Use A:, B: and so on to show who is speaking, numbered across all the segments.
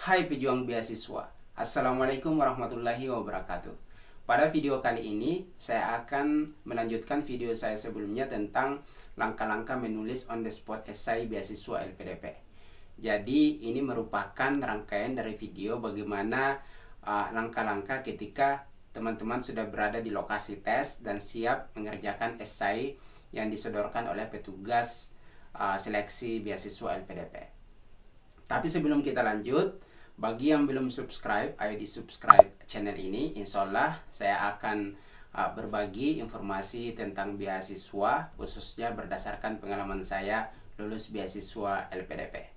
A: Hai pejuang beasiswa, Assalamualaikum warahmatullahi wabarakatuh. Pada video kali ini, saya akan melanjutkan video saya sebelumnya tentang langkah-langkah menulis on the spot esai beasiswa LPDP. Jadi, ini merupakan rangkaian dari video bagaimana langkah-langkah ketika teman-teman sudah berada di lokasi tes dan siap mengerjakan esai yang disodorkan oleh petugas seleksi beasiswa LPDP. Tapi sebelum kita lanjut, bagi yang belum subscribe, ayo di subscribe channel ini. Insya Allah saya akan berbagi informasi tentang beasiswa, khususnya berdasarkan pengalaman saya lulus beasiswa LPDP.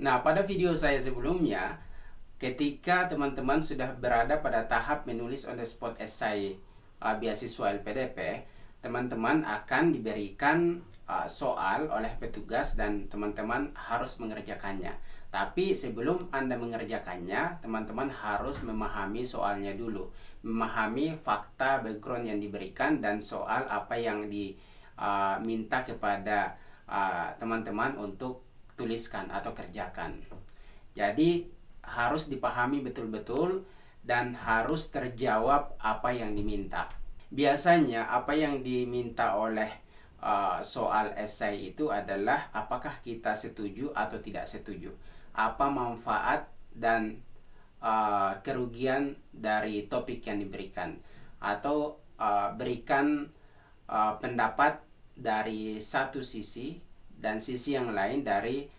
A: Nah, pada video saya sebelumnya, ketika teman-teman sudah berada pada tahap menulis on the spot esai beasiswa LPDP, teman-teman akan diberikan soal oleh petugas dan teman-teman harus mengerjakannya. Tapi sebelum Anda mengerjakannya, teman-teman harus memahami soalnya dulu, memahami fakta background yang diberikan dan soal apa yang diminta kepada teman-teman untuk tuliskan atau kerjakan. Jadi harus dipahami betul-betul dan harus terjawab apa yang diminta. Biasanya apa yang diminta oleh soal esai itu adalah apakah kita setuju atau tidak setuju, apa manfaat dan kerugian dari topik yang diberikan, atau berikan pendapat dari satu sisi dan sisi yang lain dari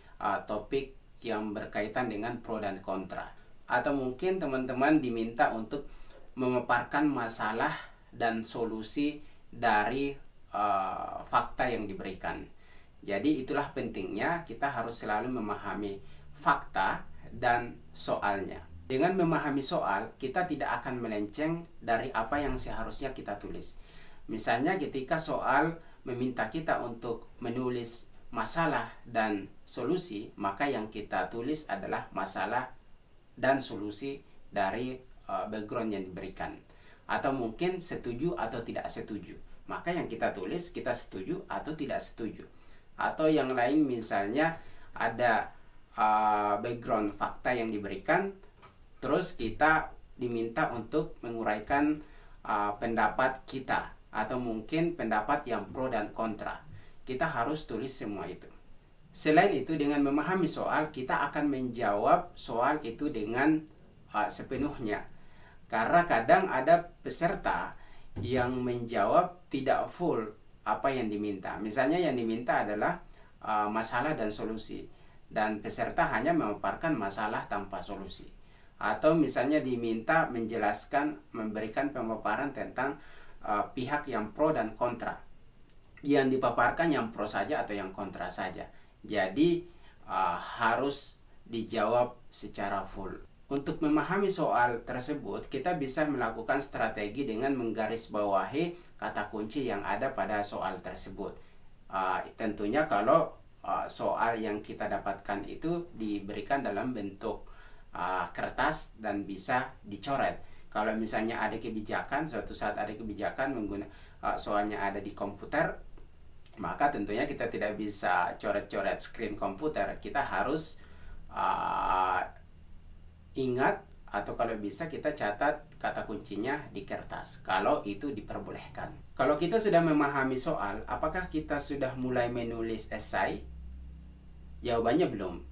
A: topik yang berkaitan dengan pro dan kontra. Atau mungkin teman-teman diminta untuk memaparkan masalah dan solusi dari fakta yang diberikan. Jadi itulah pentingnya kita harus selalu memahami fakta dan soalnya. Dengan memahami soal, kita tidak akan melenceng dari apa yang seharusnya kita tulis. Misalnya ketika soal meminta kita untuk menulis masalah dan solusi, maka yang kita tulis adalah masalah dan solusi dari background yang diberikan. Atau mungkin setuju atau tidak setuju, maka yang kita tulis kita setuju atau tidak setuju. Atau yang lain, misalnya ada background fakta yang diberikan, terus kita diminta untuk menguraikan pendapat kita, atau mungkin pendapat yang pro dan kontra. Kita harus tulis semua itu. Selain itu, dengan memahami soal, kita akan menjawab soal itu dengan sepenuhnya. Karena kadang ada peserta yang menjawab tidak full apa yang diminta. Misalnya yang diminta adalah masalah dan solusi, dan peserta hanya memaparkan masalah tanpa solusi. Atau misalnya diminta menjelaskan, memberikan pemaparan tentang pihak yang pro dan kontra. Yang dipaparkan yang pro saja atau yang kontra saja. Jadi harus dijawab secara full. Untuk memahami soal tersebut, kita bisa melakukan strategi dengan menggarisbawahi kata kunci yang ada pada soal tersebut. Tentunya kalau soal yang kita dapatkan itu diberikan dalam bentuk kertas dan bisa dicoret. Kalau misalnya ada kebijakan, suatu saat ada kebijakan soalnya ada di komputer, maka tentunya kita tidak bisa coret-coret screen komputer. Kita harus ingat, atau kalau bisa kita catat kata kuncinya di kertas, kalau itu diperbolehkan. Kalau kita sudah memahami soal, apakah kita sudah mulai menulis esai? Jawabannya belum.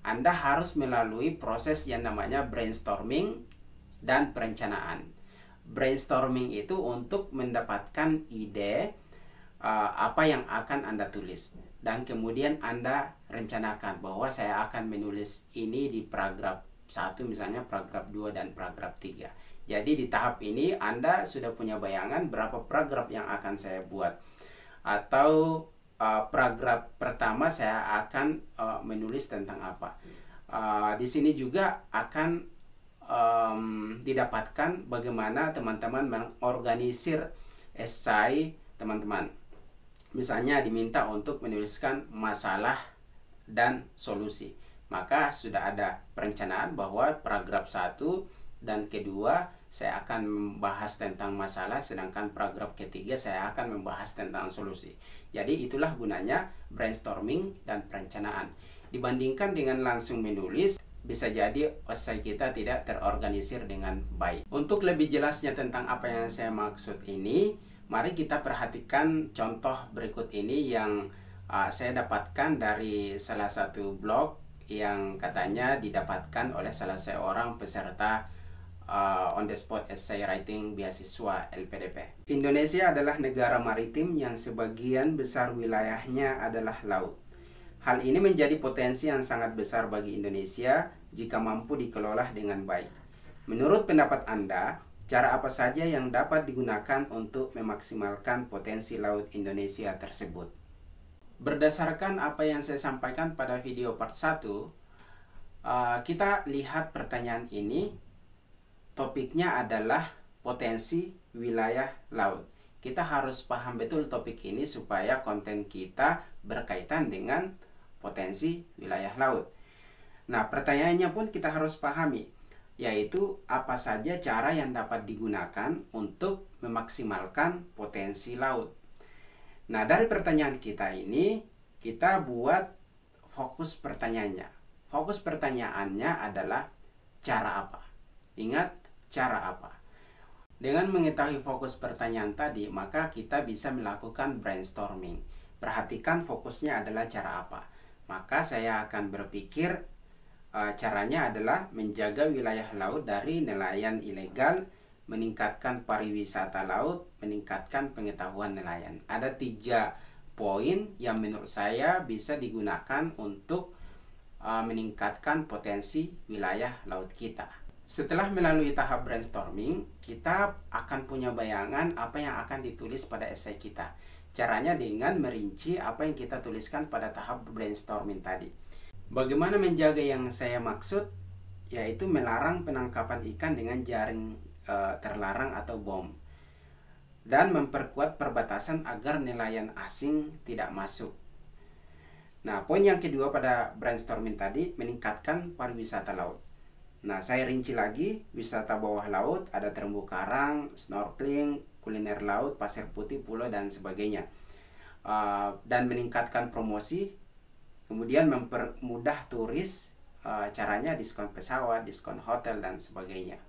A: Anda harus melalui proses yang namanya brainstorming dan perencanaan. Brainstorming itu untuk mendapatkan ide apa yang akan Anda tulis, dan kemudian Anda rencanakan bahwa saya akan menulis ini di paragraf 1, misalnya paragraf 2 dan paragraf 3. Jadi di tahap ini Anda sudah punya bayangan berapa paragraf yang akan saya buat. Atau paragraf pertama saya akan menulis tentang apa. Di sini juga akan didapatkan bagaimana teman-teman mengorganisir esai teman-teman. Misalnya diminta untuk menuliskan masalah dan solusi, maka sudah ada perencanaan bahwa paragraf 1 dan kedua saya akan membahas tentang masalah, sedangkan paragraf ketiga saya akan membahas tentang solusi. Jadi itulah gunanya brainstorming dan perencanaan. Dibandingkan dengan langsung menulis, bisa jadi esai kita tidak terorganisir dengan baik. Untuk lebih jelasnya tentang apa yang saya maksud ini, mari kita perhatikan contoh berikut ini yang saya dapatkan dari salah satu blog yang katanya didapatkan oleh salah seorang peserta on the spot essay writing beasiswa LPDP. Indonesia adalah negara maritim yang sebagian besar wilayahnya adalah laut. Hal ini menjadi potensi yang sangat besar bagi Indonesia jika mampu dikelola dengan baik. Menurut pendapat Anda, cara apa saja yang dapat digunakan untuk memaksimalkan potensi laut Indonesia tersebut? Berdasarkan apa yang saya sampaikan pada video part 1, kita lihat pertanyaan ini. Topiknya adalah potensi wilayah laut. Kita harus paham betul topik ini supaya konten kita berkaitan dengan potensi wilayah laut. Nah, pertanyaannya pun kita harus pahami, yaitu apa saja cara yang dapat digunakan untuk memaksimalkan potensi laut. Nah, dari pertanyaan kita ini, kita buat fokus pertanyaannya. Fokus pertanyaannya adalah cara apa? Ingat, cara apa? Dengan mengetahui fokus pertanyaan tadi, maka kita bisa melakukan brainstorming. Perhatikan fokusnya adalah cara apa. Maka saya akan berpikir caranya adalah menjaga wilayah laut dari nelayan ilegal, meningkatkan pariwisata laut, meningkatkan pengetahuan nelayan. Ada 3 poin yang menurut saya bisa digunakan untuk meningkatkan potensi wilayah laut kita. Setelah melalui tahap brainstorming, kita akan punya bayangan apa yang akan ditulis pada esai kita. Caranya dengan merinci apa yang kita tuliskan pada tahap brainstorming tadi. Bagaimana menjaga yang saya maksud? Yaitu melarang penangkapan ikan dengan jaring terlarang atau bom, dan memperkuat perbatasan agar nelayan asing tidak masuk. Nah, poin yang kedua pada brainstorming tadi, meningkatkan pariwisata laut. Nah, saya rinci lagi, wisata bawah laut, ada terumbu karang, snorkeling, kuliner laut, pasir putih, pulau, dan sebagainya. Dan meningkatkan promosi, kemudian mempermudah turis, caranya diskon pesawat, diskon hotel, dan sebagainya.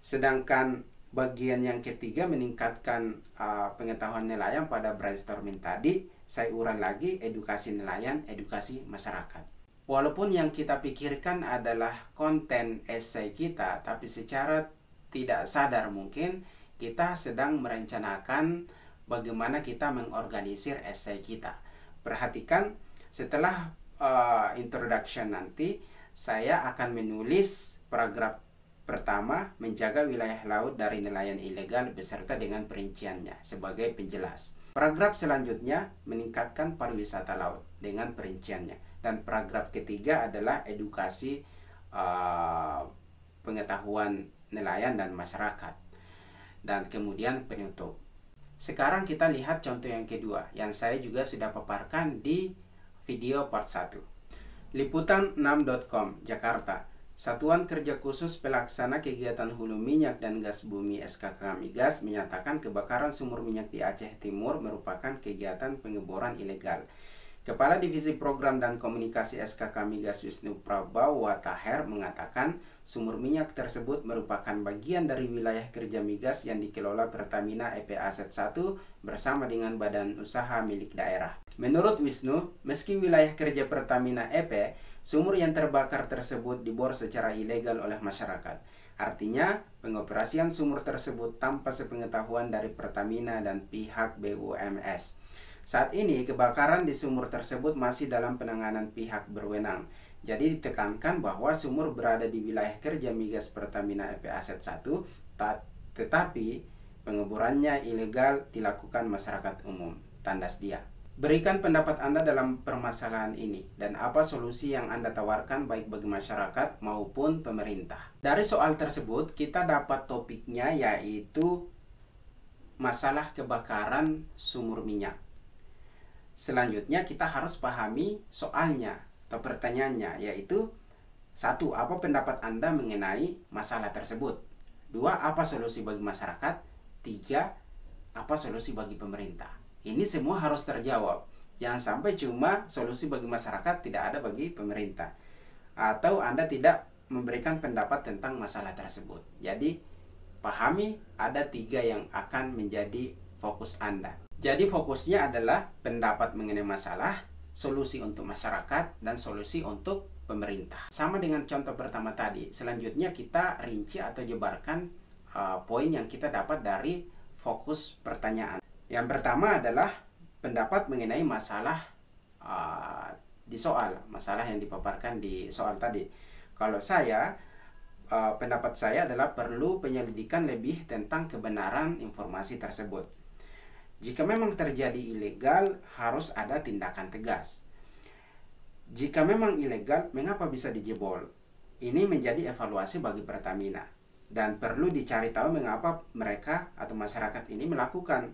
A: Sedangkan bagian yang ketiga, meningkatkan pengetahuan nelayan pada brainstorming tadi, saya ulang lagi, edukasi nelayan, edukasi masyarakat. Walaupun yang kita pikirkan adalah konten esai kita, tapi secara tidak sadar mungkin kita sedang merencanakan bagaimana kita mengorganisir esai kita. Perhatikan, setelah introduction nanti, saya akan menulis paragraf pertama, menjaga wilayah laut dari nelayan ilegal beserta dengan perinciannya sebagai penjelas. Paragraf selanjutnya, meningkatkan pariwisata laut dengan perinciannya. Dan paragraf ketiga adalah edukasi pengetahuan nelayan dan masyarakat. Dan kemudian penutup. Sekarang kita lihat contoh yang kedua, yang saya juga sudah paparkan di video part 1. Liputan6.com, Jakarta. Satuan Kerja Khusus Pelaksana Kegiatan Hulu Minyak dan Gas Bumi SKK Migas menyatakan kebakaran sumur minyak di Aceh Timur merupakan kegiatan pengeboran ilegal. Kepala Divisi Program dan Komunikasi SKK Migas Wisnu Prabawataher mengatakan sumur minyak tersebut merupakan bagian dari wilayah kerja migas yang dikelola Pertamina EP Aset 1 bersama dengan badan usaha milik daerah. Menurut Wisnu, meski wilayah kerja Pertamina EP, sumur yang terbakar tersebut dibor secara ilegal oleh masyarakat. Artinya, pengoperasian sumur tersebut tanpa sepengetahuan dari Pertamina dan pihak BUMS. Saat ini, kebakaran di sumur tersebut masih dalam penanganan pihak berwenang. Jadi ditekankan bahwa sumur berada di wilayah kerja migas Pertamina EP Aset 1, tetapi pengeborannya ilegal dilakukan masyarakat umum. Tandas dia. Berikan pendapat Anda dalam permasalahan ini dan apa solusi yang Anda tawarkan baik bagi masyarakat maupun pemerintah. Dari soal tersebut kita dapat topiknya, yaitu masalah kebakaran sumur minyak. Selanjutnya kita harus pahami soalnya atau pertanyaannya, yaitu 1. Apa pendapat Anda mengenai masalah tersebut? 2, apa solusi bagi masyarakat? 3, apa solusi bagi pemerintah? Ini semua harus terjawab. Jangan sampai cuma solusi bagi masyarakat tidak ada bagi pemerintah, atau Anda tidak memberikan pendapat tentang masalah tersebut. Jadi pahami ada 3 yang akan menjadi fokus Anda. Jadi fokusnya adalah pendapat mengenai masalah, solusi untuk masyarakat, dan solusi untuk pemerintah. Sama dengan contoh pertama tadi, selanjutnya kita rinci atau jebarkan poin yang kita dapat dari fokus pertanyaan. Yang pertama adalah pendapat mengenai masalah di soal, masalah yang dipaparkan di soal tadi. Kalau saya, pendapat saya adalah perlu penyelidikan lebih tentang kebenaran informasi tersebut. Jika memang terjadi ilegal, harus ada tindakan tegas. Jika memang ilegal, mengapa bisa dijebol? Ini menjadi evaluasi bagi Pertamina. Dan perlu dicari tahu mengapa mereka atau masyarakat ini melakukan.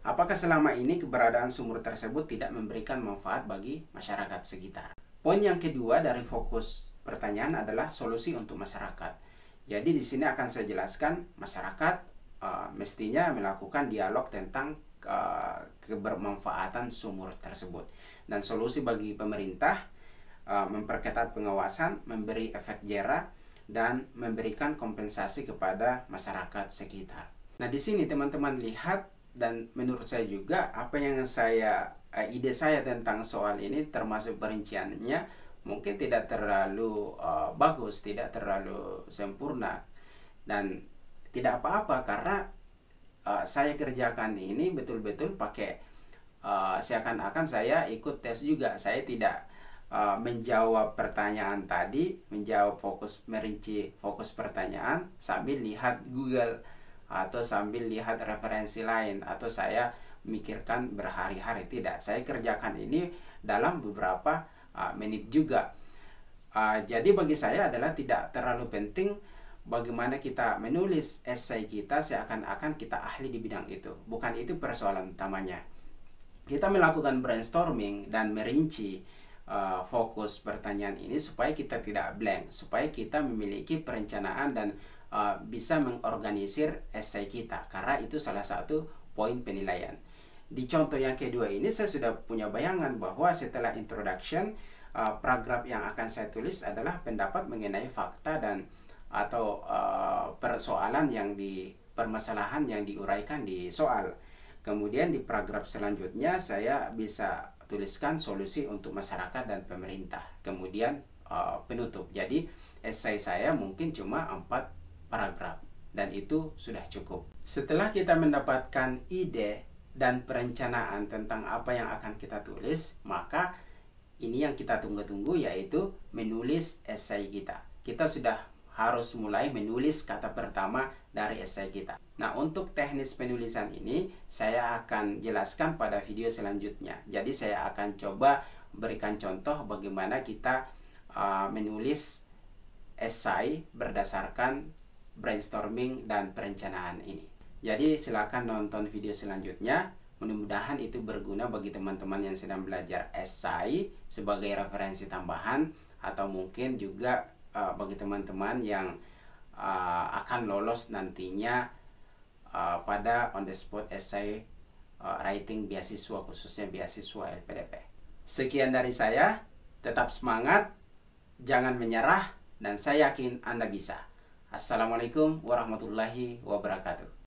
A: Apakah selama ini keberadaan sumur tersebut tidak memberikan manfaat bagi masyarakat sekitar? Poin yang kedua dari fokus pertanyaan adalah solusi untuk masyarakat. Jadi di sini akan saya jelaskan masyarakat mestinya melakukan dialog tentang kebermanfaatan sumur tersebut. Dan solusi bagi pemerintah, memperketat pengawasan, memberi efek jera, dan memberikan kompensasi kepada masyarakat sekitar. Nah di sini teman-teman lihat, dan menurut saya juga apa yang ide saya tentang soal ini termasuk perinciannya mungkin tidak terlalu bagus, tidak terlalu sempurna, dan tidak apa-apa karena saya kerjakan ini betul-betul pakai seakan-akan saya ikut tes juga. Saya tidak menjawab pertanyaan tadi, menjawab merinci fokus pertanyaan sambil lihat Google atau sambil lihat referensi lain, atau saya mikirkan berhari-hari. Tidak, saya kerjakan ini dalam beberapa menit juga. Jadi bagi saya adalah tidak terlalu penting bagaimana kita menulis esai kita seakan-akan kita ahli di bidang itu. Bukan itu persoalan utamanya. Kita melakukan brainstorming dan merinci fokus pertanyaan ini supaya kita tidak blank, supaya kita memiliki perencanaan dan bisa mengorganisir esai kita, karena itu salah satu poin penilaian. Di contoh yang kedua ini saya sudah punya bayangan bahwa setelah introduction, paragraf yang akan saya tulis adalah pendapat mengenai fakta dan atau persoalan permasalahan yang diuraikan di soal. Kemudian di paragraf selanjutnya saya bisa tuliskan solusi untuk masyarakat dan pemerintah. Kemudian penutup. Jadi esai saya mungkin cuma 4 paragraf dan itu sudah cukup. Setelah kita mendapatkan ide dan perencanaan tentang apa yang akan kita tulis, maka ini yang kita tunggu-tunggu, yaitu menulis esai kita. Kita sudah harus mulai menulis kata pertama dari esai kita. Nah, untuk teknis penulisan ini saya akan jelaskan pada video selanjutnya. Jadi saya akan coba berikan contoh bagaimana kita menulis esai berdasarkan brainstorming dan perencanaan ini. Jadi silakan nonton video selanjutnya. Mudah-mudahan itu berguna bagi teman-teman yang sedang belajar esai sebagai referensi tambahan, atau mungkin juga bagi teman-teman yang akan lolos nantinya pada on the spot essay writing beasiswa, khususnya beasiswa LPDP. Sekian dari saya, tetap semangat, jangan menyerah, dan saya yakin Anda bisa. Assalamualaikum warahmatullahi wabarakatuh.